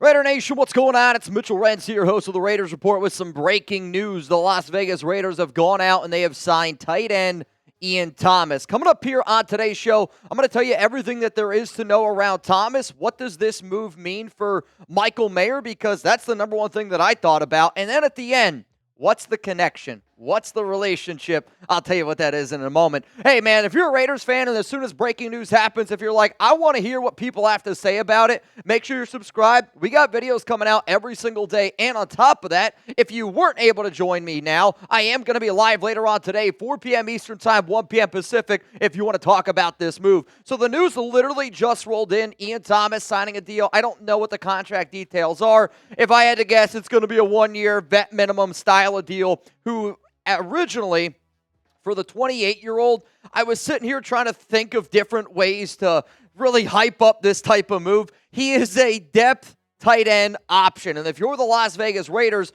Raider Nation, what's going on? It's Mitchell Renz here, host of the Raiders Report, with some breaking news. The Las Vegas Raiders have gone out and they have signed tight end Ian Thomas. Coming up here on today's show, I'm going to tell you everything that there is to know around Thomas. What does this move mean for Michael Mayer? Because that's the number one thing that I thought about. And then at the end, what's the connection? What's the relationship? I'll tell you what that is in a moment. Hey, man, if you're a Raiders fan and as soon as breaking news happens, if you're like, I want to hear what people have to say about it, make sure you're subscribed. We got videos coming out every single day. And on top of that, if you weren't able to join me now, I am going to be live later on today, 4 p.m. Eastern Time, 1 p.m. Pacific, if you want to talk about this move. So the news literally just rolled in. Ian Thomas signing a deal. I don't know what the contract details are. If I had to guess, it's going to be a one-year vet minimum style of deal. Who originally, for the 28-year-old, I was sitting here trying to think of different ways to really hype up this type of move. He is a depth tight end option. And if you're the Las Vegas Raiders,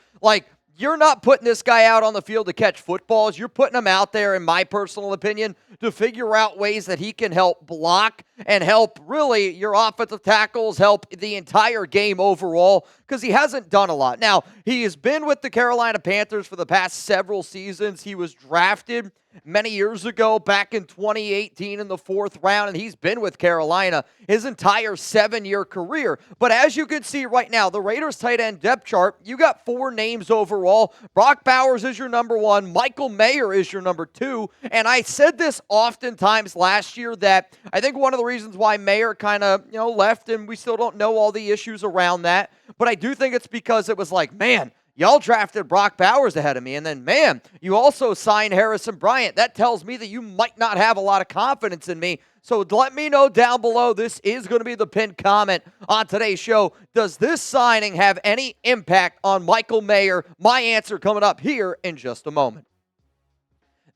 you're not putting this guy out on the field to catch footballs. You're putting him out there, in my personal opinion, to figure out ways that he can help block and help really your offensive tackles, help the entire game overall, because he hasn't done a lot. Now, he has been with the Carolina Panthers for the past several seasons. He was drafted many years ago, back in 2018 in the 4th round, and he's been with Carolina his entire 7-year career. But as you can see right now, the Raiders tight end depth chart, you got 4 names overall. Brock Bowers is your number 1. Michael Mayer is your number 2. And I said this oftentimes last year that I think one of the reasons why Mayer kind of, left, and we still don't know all the issues around that, but I do think it's because it was like, man, y'all drafted Brock Bowers ahead of me, and then, man, you also signed Harrison Bryant. That tells me that you might not have a lot of confidence in me. So let me know down below. This is going to be the pinned comment on today's show. Does this signing have any impact on Michael Mayer? My answer coming up here in just a moment.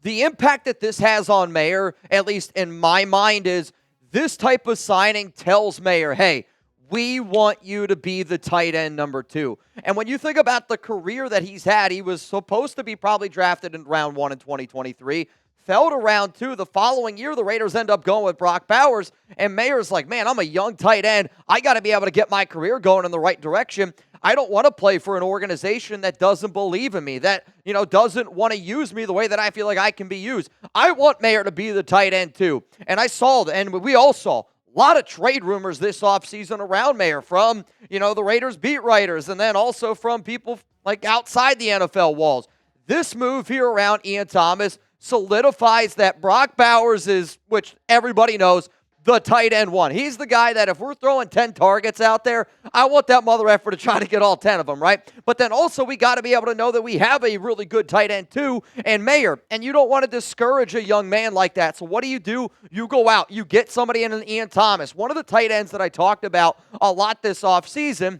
The impact that this has on Mayer, at least in my mind, is this type of signing tells Mayer, hey, we want you to be the tight end number 2. And when you think about the career that he's had, he was supposed to be probably drafted in round 1 in 2023, fell to round 2. The following year, the Raiders end up going with Brock Bowers, and Mayer's like, man, I'm a young tight end. I got to be able to get my career going in the right direction. I don't want to play for an organization that doesn't believe in me, that, doesn't want to use me the way that I feel like I can be used. I want Mayer to be the tight end too. And I saw, and we all saw, a lot of trade rumors this offseason around Mayer from, the Raiders beat writers, and then also from people outside the NFL walls. This move here around Ian Thomas solidifies that Brock Bowers is, which everybody knows, the tight end 1. He's the guy that if we're throwing 10 targets out there, I want that mother effer to try to get all 10 of them, right? But then also we got to be able to know that we have a really good tight end 2 and Mayer, and you don't want to discourage a young man like that. So what do? You go out, you get somebody in an Ian Thomas. One of the tight ends that I talked about a lot this offseason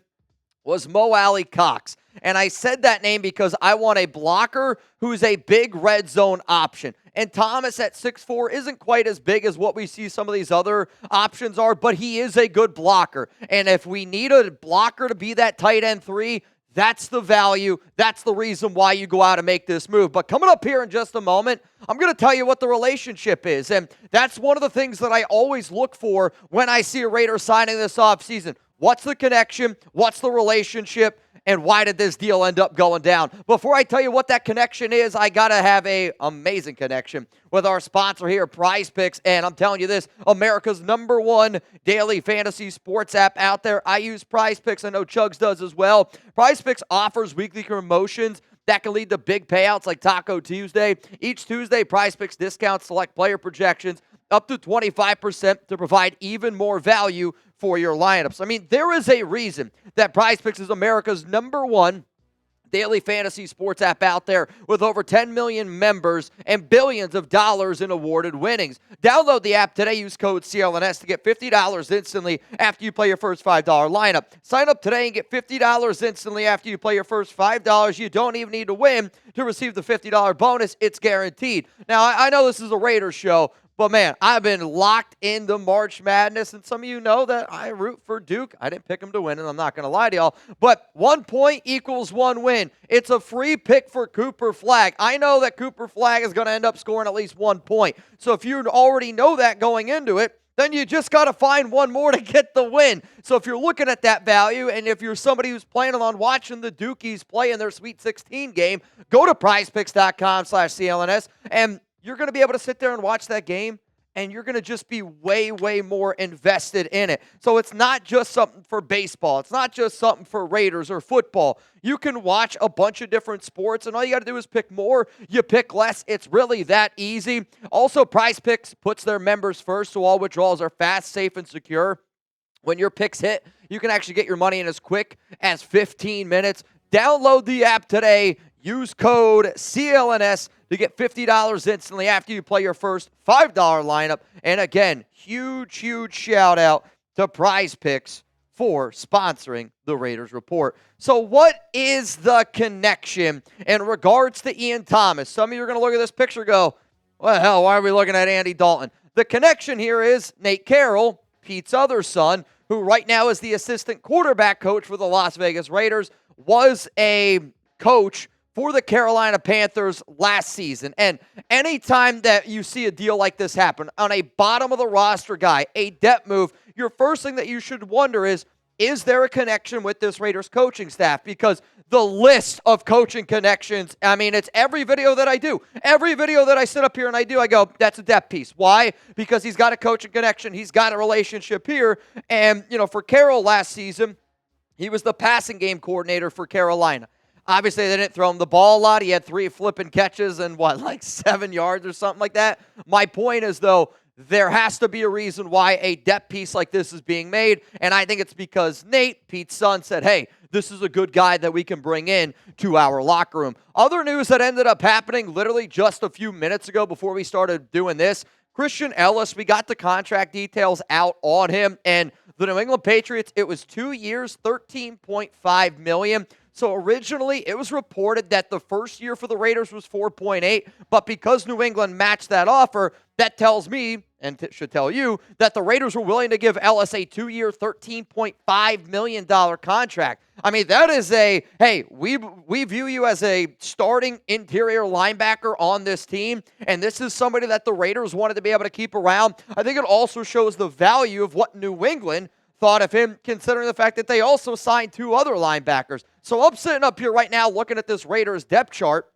was Mo Alley Cox. And I said that name because I want a blocker who's a big red zone option. And Thomas at 6'4" isn't quite as big as what we see some of these other options are, but he is a good blocker. And if we need a blocker to be that tight end 3, that's the value. That's the reason why you go out and make this move. But coming up here in just a moment, I'm going to tell you what the relationship is. And that's one of the things that I always look for when I see a Raider signing this offseason. What's the connection? What's the relationship? And why did this deal end up going down? Before I tell you what that connection is, I got to have an amazing connection with our sponsor here, PrizePicks. And I'm telling you this, America's number 1 daily fantasy sports app out there. I use PrizePicks. I know Chugs does as well. PrizePicks offers weekly promotions that can lead to big payouts like Taco Tuesday. Each Tuesday, PrizePicks discounts select player projections up to 25% to provide even more value for your lineups. I mean, there is a reason that PrizePicks is America's number 1 daily fantasy sports app out there with over 10 million members and billions of dollars in awarded winnings. Download the app today. Use code CLNS to get $50 instantly after you play your first $5 lineup. Sign up today and get $50 instantly after you play your first $5. You don't even need to win to receive the $50 bonus. It's guaranteed. Now, I know this is a Raiders show, but, man, I've been locked into March Madness, and some of you know that I root for Duke. I didn't pick them to win, and I'm not going to lie to y'all. But 1 point equals 1 win. It's a free pick for Cooper Flagg. I know that Cooper Flagg is going to end up scoring at least 1 point. So if you already know that going into it, then you just got to find one more to get the win. So if you're looking at that value, and if you're somebody who's planning on watching the Dukies play in their Sweet 16 game, go to prizepicks.com/CLNS, and you're going to be able to sit there and watch that game, and you're going to just be way, way more invested in it. So it's not just something for baseball. It's not just something for Raiders or football. You can watch a bunch of different sports, and all you got to do is pick more. You pick less. It's really that easy. Also, Prize Picks puts their members first, so all withdrawals are fast, safe, and secure. When your picks hit, you can actually get your money in as quick as 15 minutes. Download the app today. Use code CLNS to get $50 instantly after you play your first $5 lineup. And again, huge, huge shout out to Prize Picks for sponsoring the Raiders Report. So what is the connection in regards to Ian Thomas? Some of you are going to look at this picture and go, what the hell, why are we looking at Andy Dalton? The connection here is Nate Carroll, Pete's other son, who right now is the assistant quarterback coach for the Las Vegas Raiders, was a coach for the Carolina Panthers last season. And anytime that you see a deal like this happen on a bottom of the roster guy, a depth move, your first thing that you should wonder is there a connection with this Raiders coaching staff? Because the list of coaching connections, I mean, it's every video that I do. Every video that I sit up here and I go, that's a depth piece. Why? Because he's got a coaching connection. He's got a relationship here. And, for Carroll last season, he was the passing game coordinator for Carolina. Obviously, they didn't throw him the ball a lot. He had 3 flipping catches and, 7 yards or something like that? My point is, though, there has to be a reason why a depth piece like this is being made, and I think it's because Nate, Pete's son, said, hey, this is a good guy that we can bring in to our locker room. Other news that ended up happening literally just a few minutes ago before we started doing this, Christian Ellis, we got the contract details out on him, and the New England Patriots, it was 2 years, $13.5 million. So originally, it was reported that the first year for the Raiders was 4.8, but because New England matched that offer, that tells me, and should tell you, that the Raiders were willing to give Ellis a 2-year, $13.5 million contract. I mean, that is hey, we view you as a starting interior linebacker on this team, and this is somebody that the Raiders wanted to be able to keep around. I think it also shows the value of what New England thought of him, considering the fact that they also signed 2 other linebackers. So I'm sitting up here right now looking at this Raiders depth chart,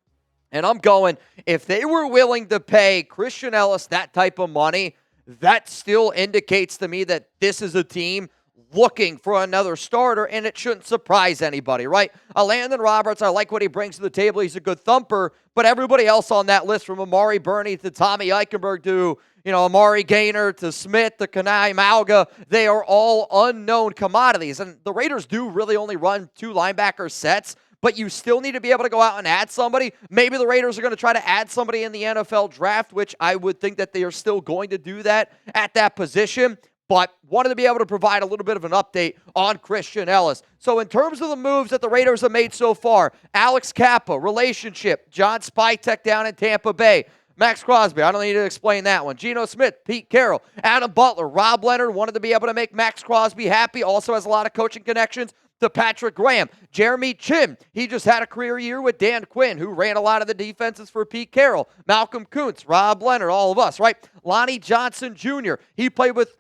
and I'm going, if they were willing to pay Christian Ellis that type of money, that still indicates to me that this is a team looking for another starter, and it shouldn't surprise anybody, right? Landon Roberts, I like what he brings to the table. He's a good thumper, but everybody else on that list, from Amari Burney to Tommy Eichenberg to Amari Gaynor to Smith to Kanai Malga, they are all unknown commodities. And the Raiders do really only run 2 linebacker sets, but you still need to be able to go out and add somebody. Maybe the Raiders are going to try to add somebody in the NFL draft, which I would think that they are still going to do that at that position. But wanted to be able to provide a little bit of an update on Christian Ellis. So in terms of the moves that the Raiders have made so far, Alex Kappa, relationship, John Spytek down in Tampa Bay, Maxx Crosby, I don't need to explain that one. Geno Smith, Pete Carroll, Adam Butler, Rob Leonard wanted to be able to make Maxx Crosby happy. Also has a lot of coaching connections to Patrick Graham. Jeremy Chin, he just had a career year with Dan Quinn, who ran a lot of the defenses for Pete Carroll. Malcolm Kuntz, Rob Leonard, all of us, right? Lonnie Johnson Jr., he played with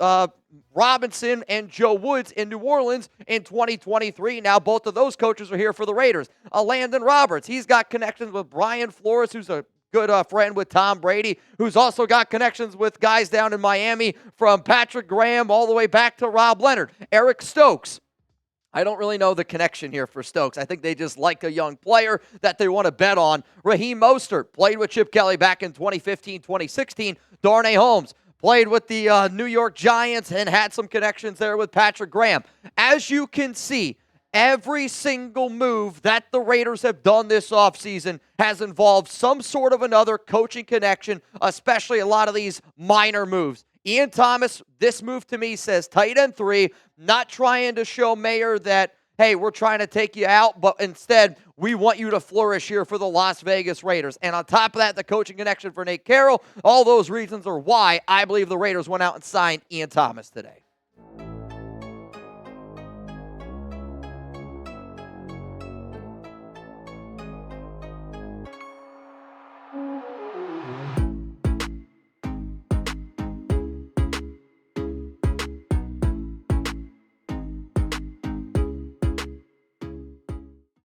Robinson and Joe Woods in New Orleans in 2023. Now both of those coaches are here for the Raiders. Landon Roberts, he's got connections with Brian Flores, who's a good friend with Tom Brady, who's also got connections with guys down in Miami, from Patrick Graham all the way back to Rob Leonard. Eric Stokes, I don't really know the connection here for Stokes. I think they just like a young player that they want to bet on. Raheem Mostert played with Chip Kelly back in 2015, 2016. Darnay Holmes played with the New York Giants and had some connections there with Patrick Graham. As you can see, every single move that the Raiders have done this offseason has involved some sort of another coaching connection, especially a lot of these minor moves. Ian Thomas, this move to me says tight end 3, not trying to show Mayer that, hey, we're trying to take you out, but instead, we want you to flourish here for the Las Vegas Raiders. And on top of that, the coaching connection for Nate Carroll, all those reasons are why I believe the Raiders went out and signed Ian Thomas today.